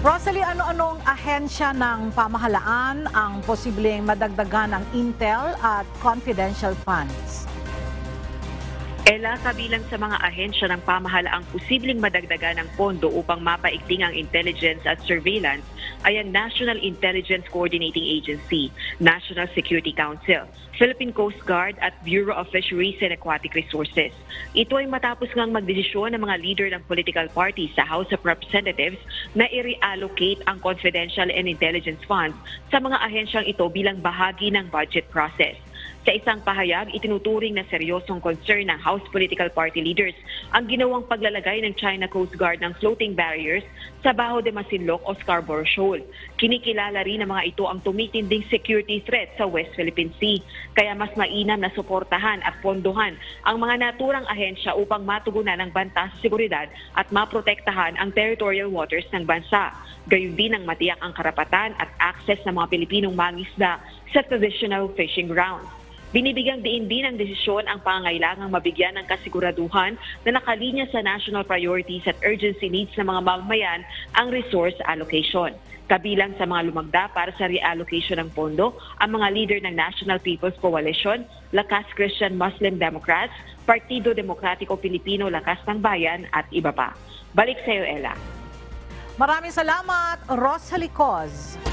Rosalie, ano-anong ahensya ng pamahalaan ang posibleng madagdagan ng intel at confidential funds? Ela, kabilang sa mga ahensya ng pamahalaang posibleng madagdagan ng pondo upang mapaigting ang intelligence at surveillance ay ang National Intelligence Coordinating Agency, National Security Council, Philippine Coast Guard at Bureau of Fisheries and Aquatic Resources. Ito ay matapos ngang magdesisyon ng mga leader ng political parties sa House of Representatives na i-reallocate ang confidential and intelligence funds sa mga ahensyang ito bilang bahagi ng budget process. Sa isang pahayag, itinuturing na seryosong concern ng House political party leaders ang ginawang paglalagay ng China Coast Guard ng floating barriers sa Bajo de Masinloc o Scarborough Shoal. Kinikilala rin ng mga ito ang tumitinding security threat sa West Philippine Sea. Kaya mas mainam na suportahan at pondohan ang mga naturang ahensya upang matugunan ang banta sa seguridad at maprotektahan ang territorial waters ng bansa. Gayon din ang matiyak ang karapatan at access ng mga Pilipinong mangisda sa traditional fishing grounds. Binibigyang diin din ng desisyon ang pangangailangang mabigyan ng kasiguraduhan na nakalinya sa national priorities at urgency needs ng mga mamamayan ang resource allocation. Kabilang sa mga lumagda para sa reallocation ng pondo, ang mga leader ng National People's Coalition, Lakas Christian Muslim Democrats, Partido Demokratiko Pilipino Lakas ng Bayan at iba pa. Balik sa iyo, Ella. Maraming salamat, Rosalie Coz.